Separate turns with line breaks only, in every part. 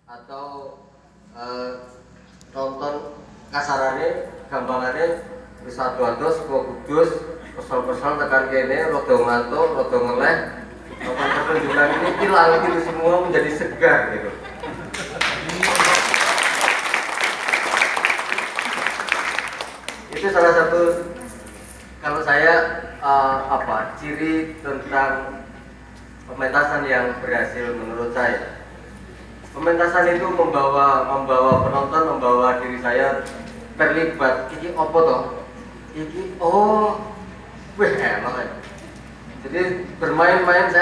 atau eh, nonton kasarane gampangane wis ado-ado saka Kudus kesel-kesel tekan kene rada ngantuk rada ngeleh nonton pertunjukan ini hilang itu semua menjadi segar gitu. Itu salah satu kalau saya ciri tentang pementasan yang berhasil menurut saya. Pementasan itu membawa penonton, membawa diri saya terlibat. Iki opo toh? Iki wih emang ya. Jadi bermain-main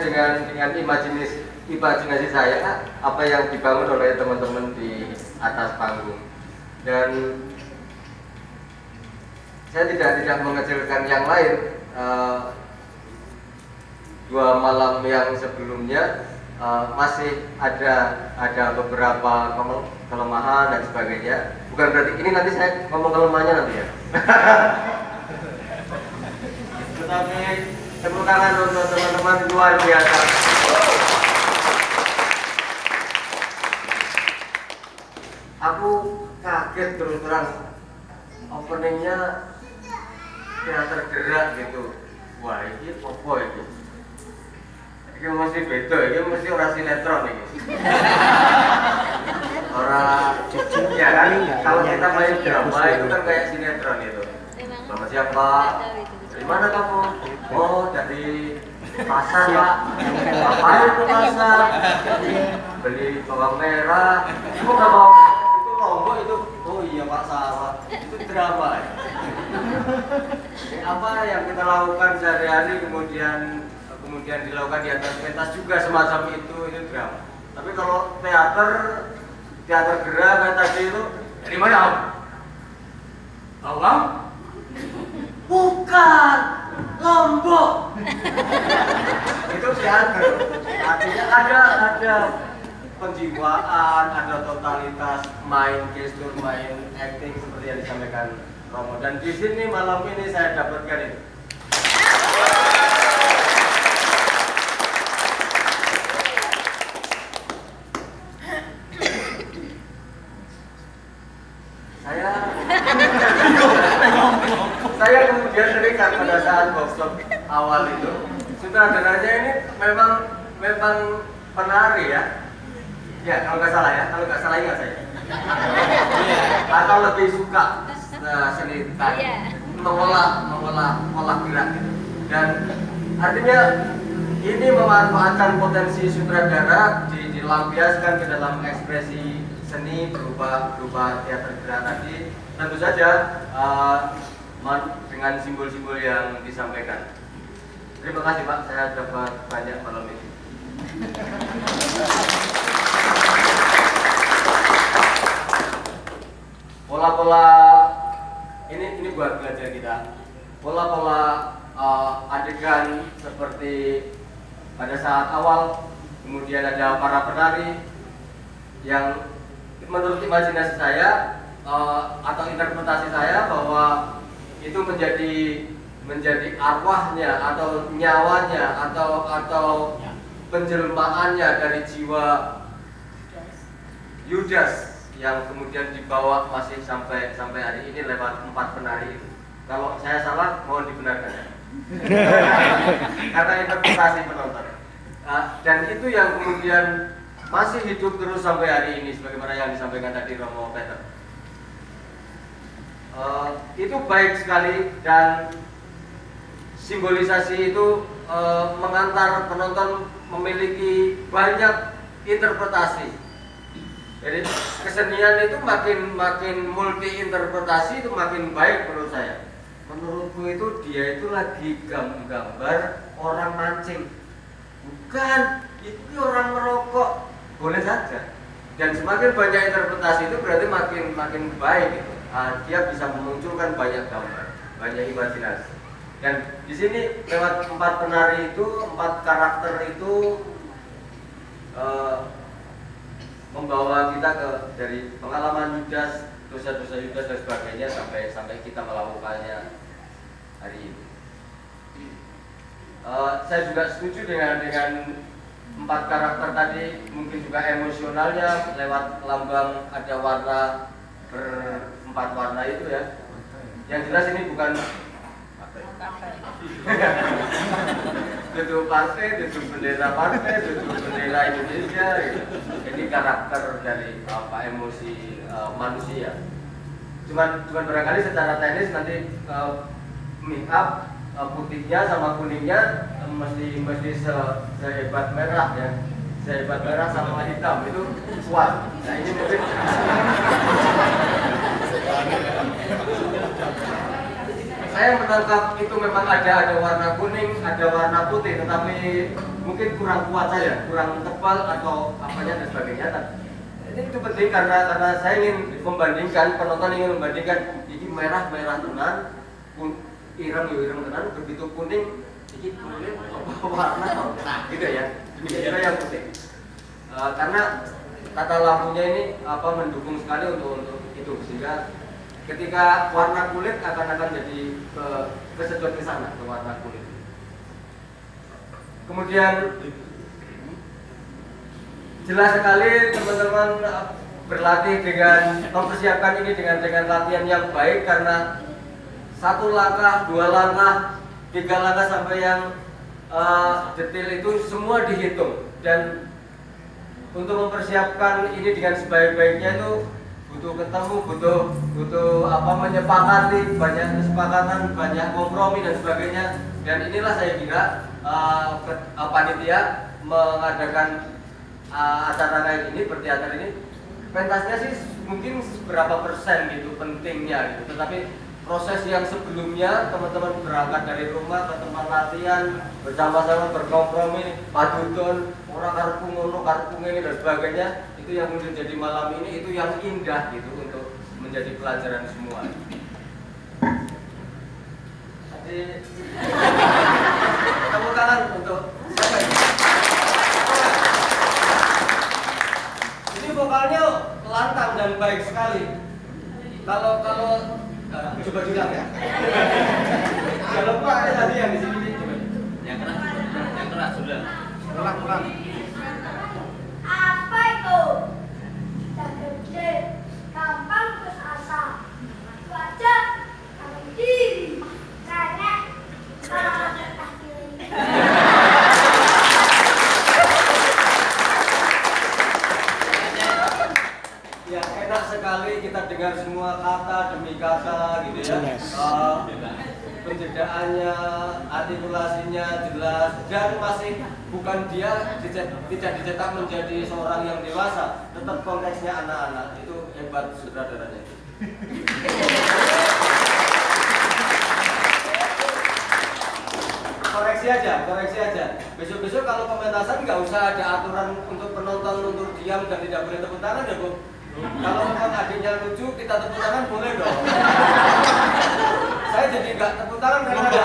dengan imajinasi saya apa yang dibangun oleh teman-teman di atas panggung. Dan saya tidak mengecilkan yang lain. Dua malam yang sebelumnya masih ada beberapa kelemahan dan sebagainya. Bukan berarti ini nanti saya ngomong kelemahannya nanti ya. Tetapi tepuk tangan untuk teman-teman luar biasa. Aku kaget terus terang openingnya teater gerak gitu. Wah ini apa itu? Ini mesti beda, ini mesti orang sinetron ini. Orang ya kan, kalau kita main drama itu kan kayak sinetron itu. Sama siapa? Dari mana kamu? Oh dari pasar Pak. Ngapain ke pasar? Beli bawang merah. Itu nggak mau? Itu lombok itu. Oh iya Pak salah. Itu drama ya. Apa yang kita lakukan sehari-hari kemudian dilakukan di atas pentas juga semacam itu drama. Tapi kalau teater gerak kayak tadi itu dari mana Om? Om? Bukan Lombok. Itu teater. Artinya ada penjiwaan, ada totalitas main gestur, main acting seperti yang disampaikan Romo. Dan di sini malam ini saya dapatkan itu. Saya kemudian terikat pada saat workshop awal itu. Sutradaranya ini memang penari ya. Ya kalau nggak salah ingat saya. Atau lebih suka seni tari, mengolah gerak gitu. Dan artinya ini memanfaatkan potensi sutradara dilampiaskan ke dalam ekspresi seni berupa teater gerak tadi. Tentu saja dengan simbol-simbol yang disampaikan. Terima kasih Pak, saya dapat banyak malam ini. Pola-pola ini buat belajar kita. Pola-pola adegan seperti pada saat awal, kemudian ada para penari yang menurut imajinasi saya atau interpretasi saya bahwa itu menjadi arwahnya atau nyawanya atau penjelmaannya dari jiwa Yudas yang kemudian dibawa masih sampai hari ini lewat 4 penari itu. Kalau saya salah mohon dibenarkan ya. Karena interpretasi penonton. Dan itu yang kemudian masih hidup terus sampai hari ini sebagaimana yang disampaikan tadi Romo Peter. Itu baik sekali dan simbolisasi itu mengantar penonton memiliki banyak interpretasi. Jadi kesenian itu makin multi interpretasi itu makin baik menurut saya. Menurutku itu dia itu lagi gambar orang mancing. Bukan, itu orang merokok. Boleh saja. Dan semakin banyak interpretasi itu berarti makin baik gitu. Dia bisa memunculkan banyak gambar, banyak imajinasi. Dan di sini lewat 4 penari itu, 4 karakter itu membawa kita dari pengalaman Yudas, dosa-dosa Yudas dan sebagainya sampai kita melakukannya hari ini. Saya juga setuju dengan empat karakter tadi mungkin juga emosionalnya lewat lambang ada warna berempat warna itu ya. Yang jelas ini bukan tutup partai, tutup bendera partai, tutup bendera Indonesia gitu. Ini karakter dari emosi manusia. Cuman barangkali secara teknis nanti make up putihnya sama kuningnya mesti sehebat merah ya, sehebat merah sama hitam itu kuat. Nah ini mungkin saya menangkap itu memang ada warna kuning, ada warna putih, tetapi mungkin kurang kuat saja, kurang tebal atau apanya dan sebagainya. Itu penting karena saya ingin membandingkan, penonton ingin membandingkan ini merah tenan, ireng tenan, begitu kuning, ini kuning warna, nah gitu ya. Demikian juga yang putih. Karena tata lampunya ini mendukung sekali untuk itu, sehingga ketika warna kulit akan jadi kesedot ke sana, ke warna kulit. Kemudian jelas sekali teman-teman berlatih dengan mempersiapkan ini dengan latihan yang baik, karena 1 langkah, 2 langkah, 3 langkah sampai yang detail itu semua dihitung. Dan untuk mempersiapkan ini dengan sebaik-baiknya itu butuh ketemu, butuh menyepakati, banyak kesepakatan, banyak kompromi dan sebagainya. Dan inilah saya kira panitia mengadakan acara kayak gini, berteater ini, pentasnya sih mungkin berapa persen gitu pentingnya gitu. Tetapi proses yang sebelumnya teman-teman berangkat dari rumah ke tempat latihan, bersama-sama berkompromi, padudon, orang karpung ngono, karpung ini dan sebagainya, itu yang menjadi malam ini itu yang indah gitu untuk menjadi pelajaran semua. Jadi tepuk tangan untuk siapa ini? Ini vokalnya lantang dan baik sekali. Kalau coba bilang ya. Jangan lupa ada tadi yang di sini coba. Yang keras sudah. Ulang.
Apa itu? Tidak gede, gampang berasa. Baca, tahu diri, karena kaki.
Ya, enak sekali kita dengar semua kata demi kata gitu ya. Penjedaannya, artikulasinya jelas, dan masih bukan dia tidak dicetak menjadi seorang yang dewasa, tetap konteksnya anak-anak. Itu hebat sutradaranya. Koreksi aja. Besok-besok kalau pementasan nggak usah ada aturan untuk penonton untuk diam dan tidak boleh tepuk tangan ya Bu. Kalau memang adiknya lucu, kita tepuk tangan boleh dong. Saya jadi nggak tepuk tangan karena ada.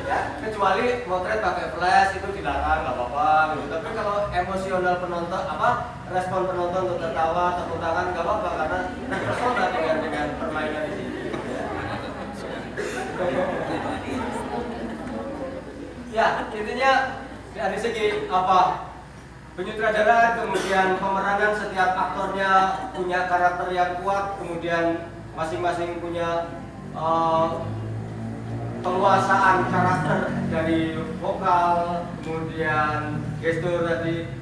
Ya, kecuali motret pakai flash itu dilarang, nggak apa-apa gitu. Tapi kalau emosional penonton, respon penonton untuk tertawa, tepuk tangan nggak apa-apa karena terpesona dengan permainan di sini. Ya, intinya dari segi penyutradaraan, kemudian pemerangan, setiap aktornya punya karakter yang kuat, kemudian masing-masing punya penguasaan karakter dari vokal, kemudian gestur tadi,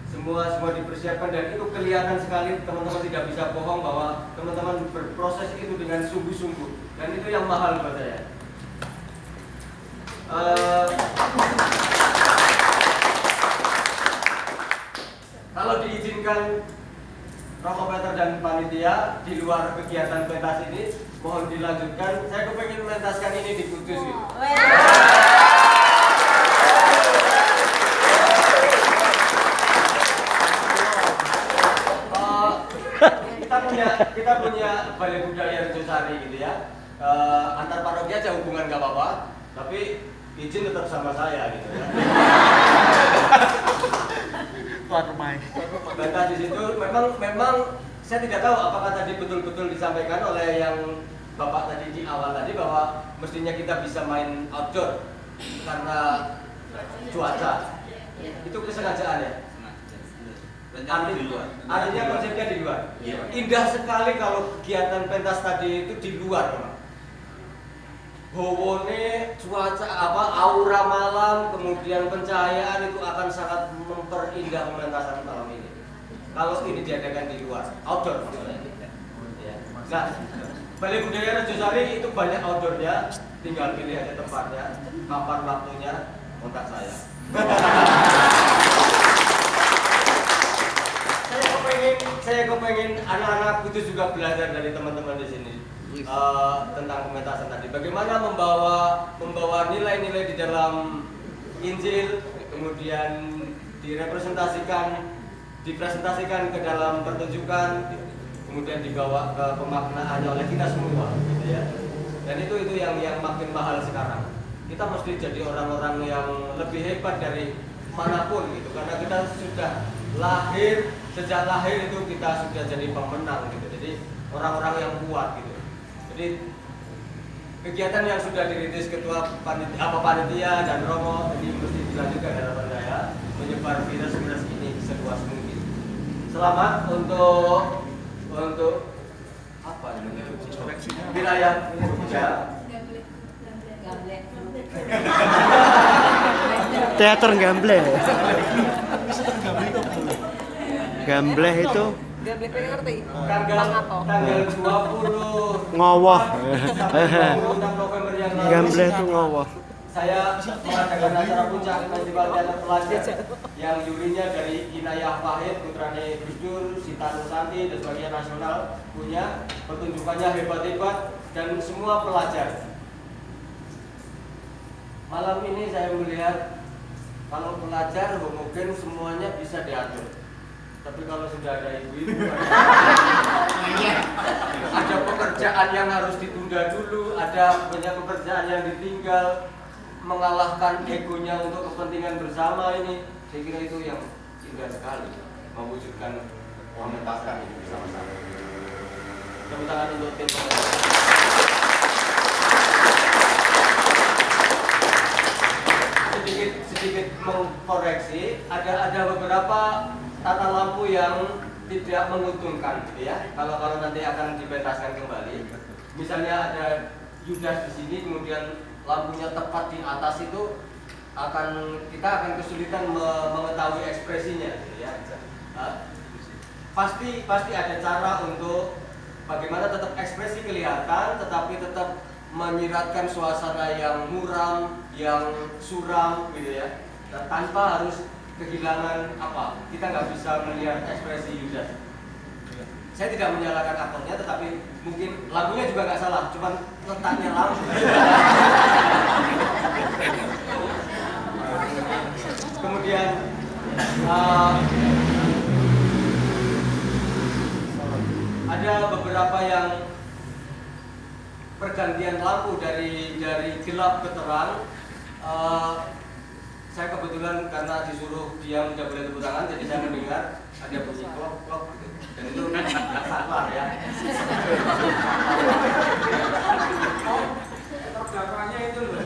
semua dipersiapkan, dan itu kelihatan sekali. Teman-teman tidak bisa bohong bahwa teman-teman berproses itu dengan sungguh-sungguh, dan itu yang mahal buat saya. Kalau diizinkan Roko Peter dan panitia di luar kegiatan pentas ini, mohon dilanjutkan. Saya kepengen mentaskan ini di Kudus gitu. Kita punya Balai Budaya Rejosari gitu ya. Antar paroki aja hubungan nggak apa-apa, tapi izin tetap sama saya gitu ya. Pentas di situ memang saya tidak tahu apakah tadi betul-betul disampaikan oleh yang Bapak tadi di awal tadi bahwa mestinya kita bisa main outdoor karena cuaca. Itu kesengajaan ya? Artinya konsepnya di luar. Indah sekali kalau kegiatan pentas tadi itu di luar, memang. Howone, cuaca aura malam, kemudian pencahayaan itu akan sangat memperindah pementasan malam ini. Kalau ini diadakan di luar, outdoor maksudnya. Ya. Nah, Balai Budaya Rejosari itu banyak outdoornya, tinggal pilih aja tempatnya, kapan waktunya, kontak saya. Saya kepengen anak-anak itu juga belajar dari teman-teman di sini tentang pementasan tadi. Bagaimana membawa nilai-nilai di dalam Injil, kemudian dipresentasikan ke dalam pertunjukan, kemudian dibawa ke pemaknaannya oleh kita semua, gitu ya. Dan itu yang makin mahal sekarang. Kita mesti jadi orang-orang yang lebih hebat dari manapun, gitu, karena kita sudah sejak lahir itu kita sudah jadi pemenang, gitu. Jadi orang-orang yang kuat, gitu. Jadi kegiatan yang sudah dirintis ketua panitia dan Romo ini mesti dilanjutkan harapan saya, menyebar virus ini seluas mungkin. Selamat untuk apa namanya? Wilayah Jogja.
Teater Gambleh. Gambleh itu
tanggal 20
ngowoh.
sampai 26 November yang lalu.
Gambleh itu ngowoh.
Saya mengadakan acara puncak Festival Teater Pelajar yang jurinya dari Inayah Wahid, putrane Gus Dur, Sita Nusanti dan sebagainya nasional punya, pertunjukannya hebat-hebat dan semua pelajar. Malam ini saya melihat kalau pelajar mungkin semuanya bisa diatur. Tapi kalau sudah ada ibu-ibu, ada pekerjaan yang harus ditunda dulu, ada banyak pekerjaan yang ditinggal, mengalahkan egonya untuk kepentingan bersama ini. Saya kira itu yang indah sekali, mewujudkan pementasan ini bersama-sama. Tepuk tangan untuk tim sedikit mengkoreksi, ada beberapa tata lampu yang tidak menguntungkan, gitu ya. Kalau nanti akan dipentaskan kembali, misalnya ada Yudas di sini, kemudian lampunya tepat di atas itu kita akan kesulitan mengetahui ekspresinya, gitu ya. Pasti ada cara untuk bagaimana tetap ekspresi kelihatan, tetapi tetap menyiratkan suasana yang muram, yang suram, gitu ya. Dan tanpa harus kehilangan kita nggak bisa melihat ekspresi Yudas. Saya tidak menyalahkan aktornya, tetapi mungkin lagunya juga nggak salah, cuman letaknya lampu. Kemudian ada beberapa yang pergantian lampu dari gelap ke terang. Saya kebetulan karena disuruh diam tidak boleh tepuk tangan, jadi saya mendengar ada bunyi klok gitu. Dan itu nggak salah ya. Terdakwanya itu loh.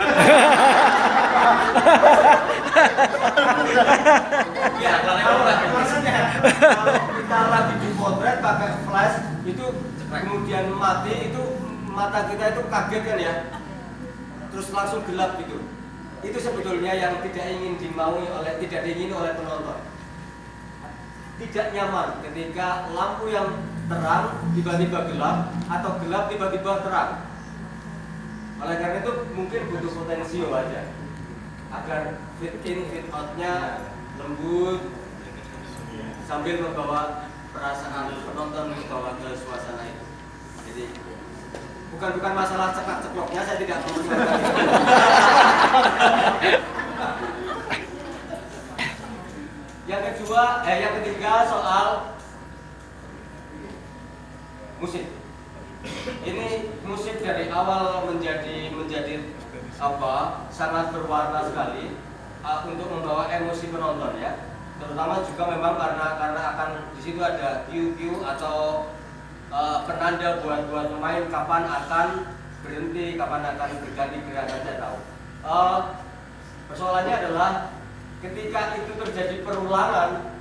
Ya, kalau kita lagi dipotret pakai flash itu kemudian mati, itu mata kita itu kaget kan ya, terus langsung gelap gitu. Itu sebetulnya yang tidak diingini oleh penonton. Tidak nyaman ketika lampu yang terang tiba-tiba gelap atau gelap tiba-tiba terang. Oleh karena itu mungkin butuh potensio aja agar fit in fit out-nya lembut sambil membawa perasaan penonton membawa ke suasana itu. Jadi bukan masalah cekak-cekloknya, saya tidak mengusulkan. Yang ketiga soal musik. Ini musik dari awal menjadi sangat berwarna sekali untuk membawa emosi penonton ya. Terutama juga memang karena akan di situ ada cue atau penanda buat pemain kapan akan berhenti, kapan akan berganti gerakan, saya tahu. Persoalannya adalah ketika itu terjadi perulangan,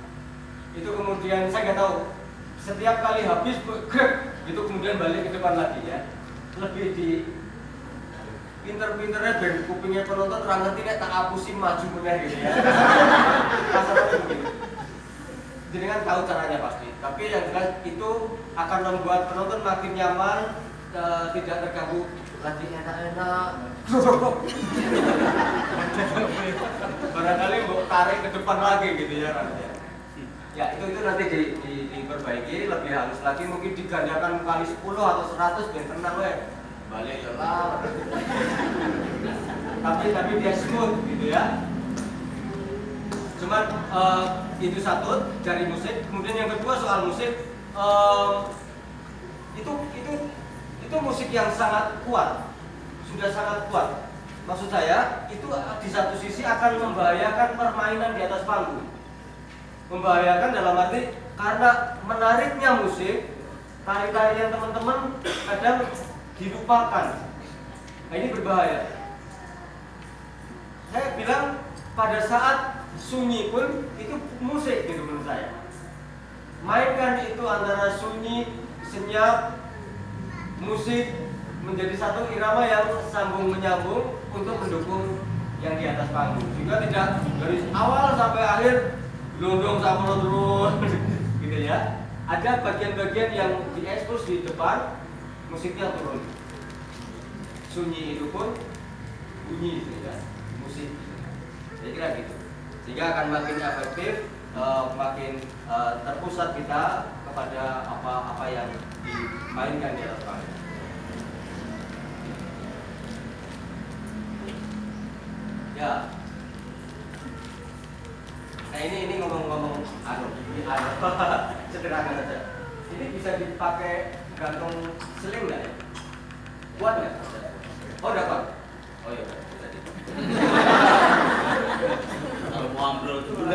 itu kemudian saya nggak tahu, setiap kali habis grek gitu kemudian balik ke depan lagi ya, lebih di pinter-pinternya ben kupingnya penonton terang ngerti nek tak hapusin maju meneh gitu ya. Kasarnya begitu. Jadi kan tahu caranya pasti, tapi yang jelas itu akan membuat penonton makin nyaman, tidak terganggu, lagi enak-enak. Barangkali mau tarik ke depan lagi gitu ya nanti. Ya itu nanti diperbaiki lebih halus lagi, mungkin digandakan kali 10 atau 100 biar tenang ya. Balik ya lah. tapi dia smooth gitu ya. Cuman itu satu dari musik. Kemudian yang kedua soal musik, itu musik yang sangat kuat, sudah sangat kuat. Maksud saya itu di satu sisi akan membahayakan permainan di atas panggung. Membahayakan dalam arti karena menariknya musik, tari-tarian teman-teman kadang dilupakan. Nah, ini berbahaya. Saya bilang pada saat sunyi pun itu musik gitu menurut saya. Mainkan itu antara sunyi, senyap, musik menjadi satu irama yang sambung menyambung untuk mendukung yang di atas panggung. Juga tidak dari awal sampai akhir gelondong sama terus gitu ya. Ada bagian-bagian yang diekspos di depan, musiknya turun. Sunyi itu pun bunyi gitu ya, musik. Saya kira gitu. Sehingga akan makin efektif, makin terpusat kita kepada apa yang dimainkan di atas panggung. Ya. Nah ini ngomong-ngomong sederhana saja. Ini bisa dipakai gantung seling nggak ya? Kuat nggak? Oh dapat. Oh iya bisa. Kalau mau ambrol juga.